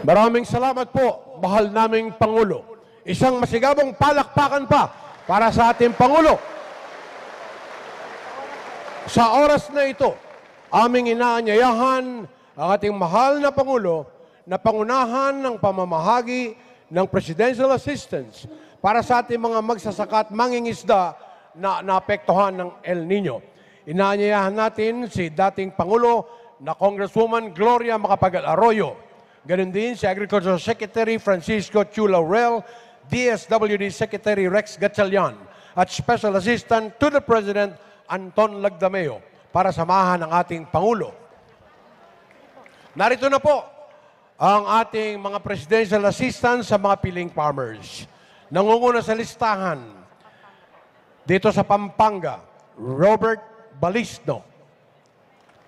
Maraming salamat po, mahal naming Pangulo. Isang masigabong palakpakan pa para sa ating Pangulo. Sa oras na ito, aming inaanyayahan ang ating mahal na Pangulo na pangunahan ng pamamahagi ng Presidential Assistance para sa ating mga magsasaka at mangingisda na naapektuhan ng El Nino. Inaanyayahan natin si dating Pangulo na Congresswoman Gloria Macapagal Arroyo. Ganun din si Agricultural Secretary Francisco Chu Laurel, DSWD Secretary Rex Gatchalian, at Special Assistant to the President Anton Lagdameo para samahan ang ating Pangulo. Narito na po ang ating mga presidential assistants sa mga piling farmers. Nangunguna sa listahan dito sa Pampanga, Robert Balisno,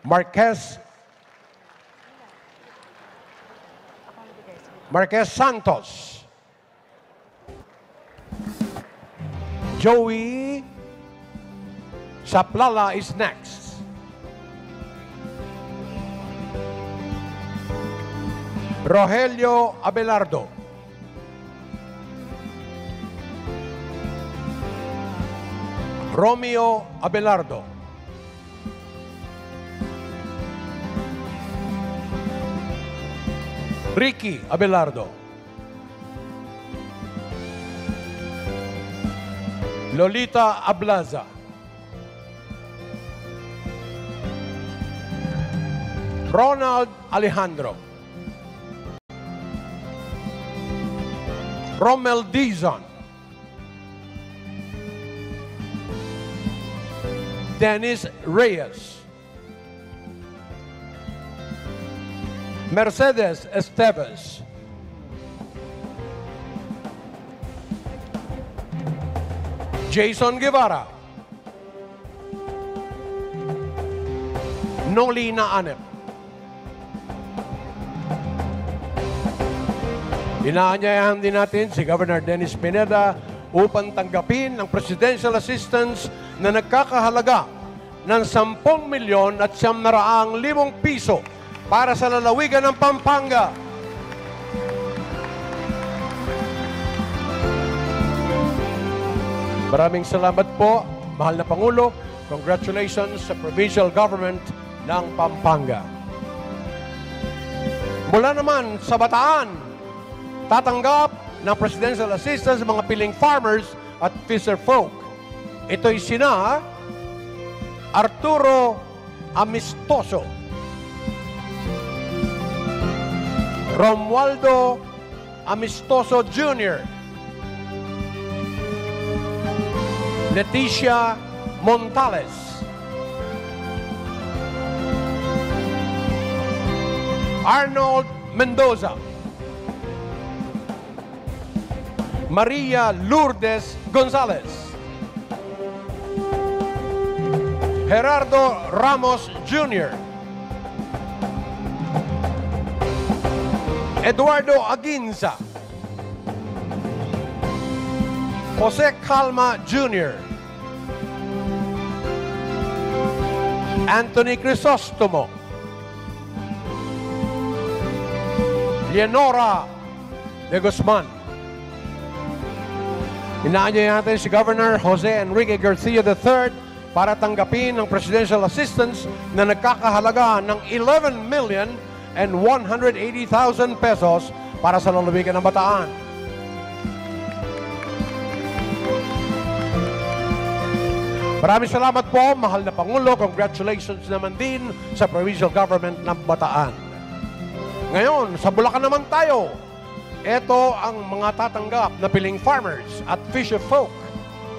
Marquez Santos, Joey Saplala is next. Rogelio Abelardo, Romeo Abelardo, Ricky Abelardo, Lolita Ablaza, Ronald Alejandro, Romel Dizon, Dennis Reyes, Mercedes Esteves, Jason Guevara, Nolina Anep. Inaanyayahan din natin si Governor Dennis Pineda upang tanggapin ang presidential assistance na nagkakahalaga ng 10,900,000 piso para sa lalawigan ng Pampanga. Maraming salamat po, mahal na Pangulo. Congratulations sa provincial government ng Pampanga. Mula naman sa Bataan, tatanggap ng presidential assistance sa mga piling farmers at fisher folk. Ito'y sina Arturo Amistoso, Romualdo Amistoso Jr., Leticia Montales, Arnold Mendoza, Maria Lourdes Gonzalez, Gerardo Ramos Jr., Eduardo Aguinza, Jose Calma Jr., Anthony Crisostomo, Leonora de Guzman. Inaanyayahan natin si Governor Jose Enrique Garcia III para tanggapin ang presidential assistance na nagkakahalaga ng 11,180,000 pesos para sa lalawigan ng Bataan. Maraming salamat po, mahal na Pangulo. Congratulations naman din sa provincial government ng Bataan. Ngayon, sa Bulacan naman tayo. Ito ang mga tatanggap na piling farmers at fisher folk.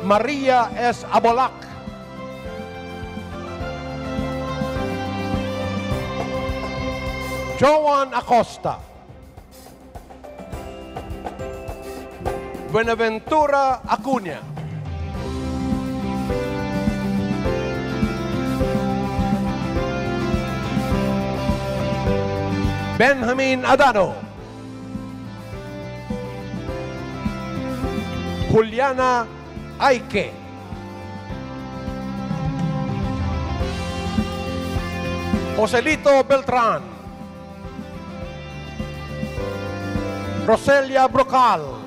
Maria S. Abolac, Joan Acosta, Buenaventura Acuña, Benjamin Adano, Juliana Aike, Joselito Beltran, Roselia Brocal,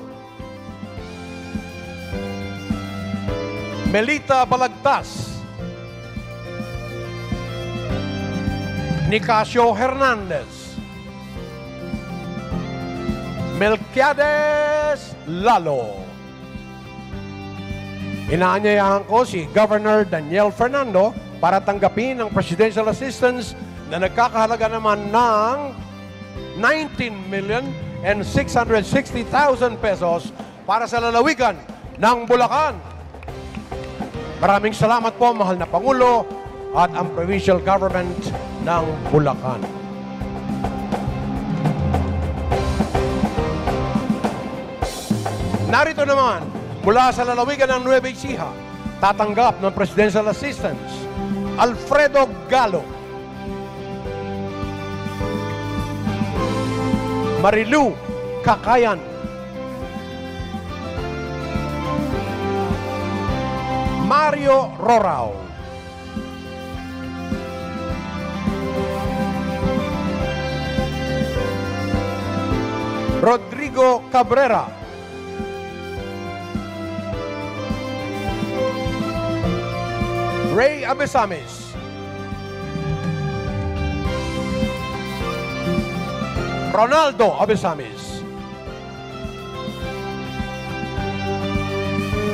Melita Balagtas, Nicasio Hernandez, Melquiades Lalo. Inaanyayahan ko si Governor Daniel Fernando para tanggapin ang presidential assistance na nagkakahalaga naman ng 19,660,000 pesos para sa lalawigan ng Bulacan. Maraming salamat po, mahal na Pangulo at ang provincial government ng Bulacan. Narito naman, mula sa lalawigan ng Nueva Ecija, tatanggap ng presidential assistance, Alfredo Galo, Marilu Kakayan, Mario Rorao, Rodrigo Cabrera, Ray Abesamis, Ronaldo Abesamis,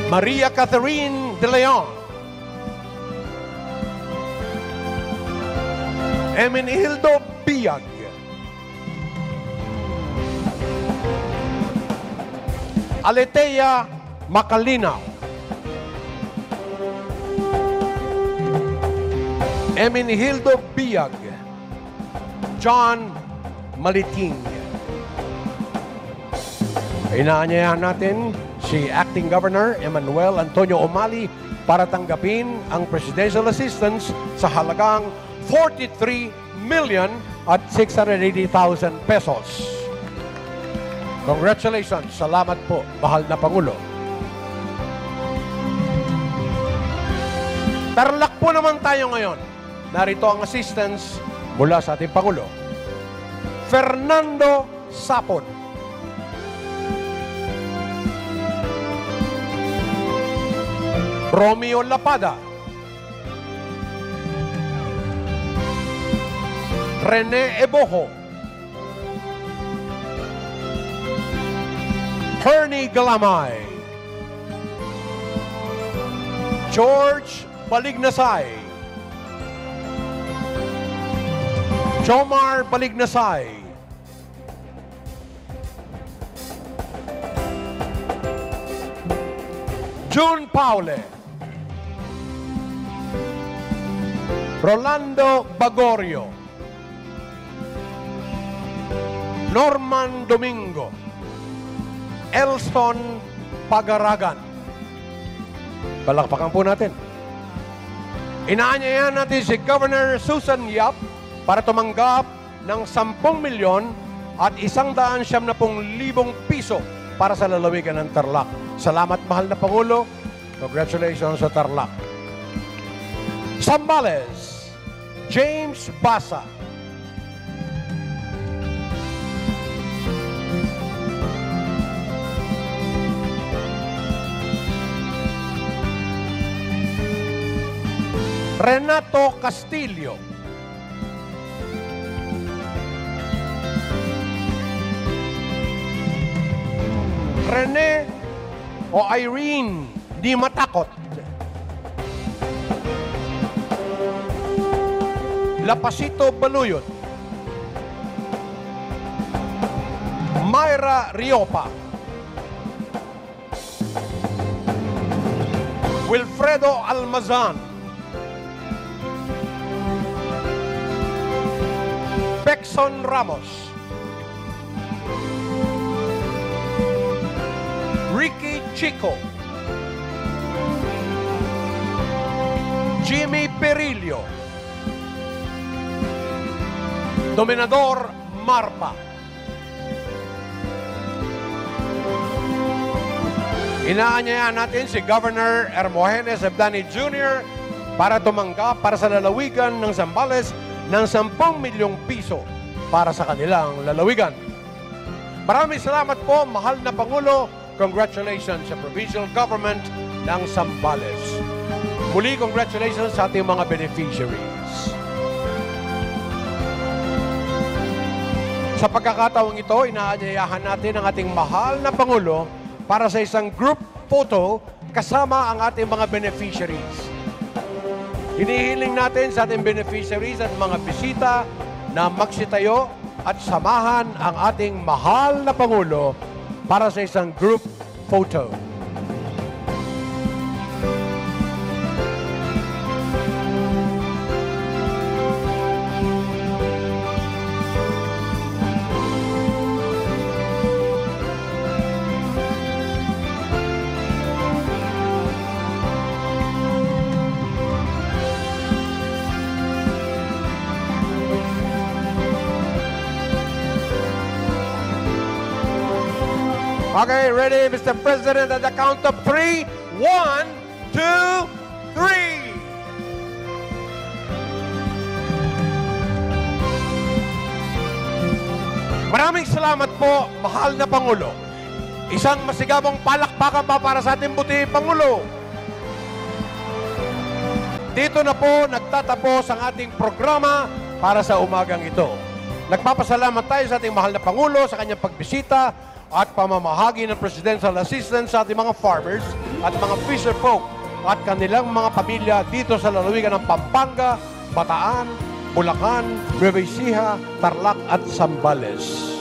Maria Catherine De Leon, Emenildo Biag, Aletea Macalinaw, Emenildo Biag, John Maliting. Inaanyayahan natin si Acting Governor Emmanuel Antonio Umali para tanggapin ang presidential assistance sa halagang 43,680,000 pesos. Congratulations. Salamat po, mahal na Pangulo. Tarlac po naman tayo ngayon. Narito ang assistance mula sa ating Pangulo. Fernando Sapon, Romeo Lapada, Rene Ebojo, Hernie Galamay, George Balignasay, Jomar Balignasay, June Paule, Rolando Bagorio, Norman Domingo, Elston Pagaragan. Palakpakan po natin. Inaanyayahan natin si Governor Susan Yap para tumanggap ng 10 milyon at 190,000 piso para sa lalawigan ng Tarlac. Salamat, mahal na Pangulo. Congratulations sa Tarlac. Zambales, James Basa, Renato Castillo, Rene o Irene Di Matakot, Lapasito Baluyot, Myra Riopa, Wilfredo Almazan, Pexon Ramos, Ricky Chico, Jimmy Perillo, Dominador Marpa. Inaanyayahan natin si Governor Hermogenes Abdani Jr. para tumanggap para sa lalawigan ng Zambales ng 10 milyong piso para sa kanilang lalawigan. Maraming salamat po, mahal na Pangulo. Congratulations sa provincial government ng Zambales. Muli, congratulations sa ating mga beneficiaries. Sa pagkakataong ito, inaanyayahan natin ang ating mahal na Pangulo para sa isang group photo kasama ang ating mga beneficiaries. Hinihiling natin sa ating beneficiaries at mga bisita na magsitayo at samahan ang ating mahal na Pangulo para sa isang group photo. Okay, ready, Mr. President, at the count of 3. 1, 2, 3. Maraming salamat po, mahal na Pangulo. Isang masigabong palakpakan pa para sa ating buti, Pangulo. Dito na po nagtatapos ang ating programa para sa umagang ito. Nagpapasalamat tayo sa ating mahal na Pangulo sa kanyang pagbisita at pamamahagi ng presidential assistance sa ating mga farmers at mga fisher folk at kanilang mga pamilya dito sa lalawigan ng Pampanga, Bataan, Bulacan, Nueva Ecija, Tarlac at Zambales.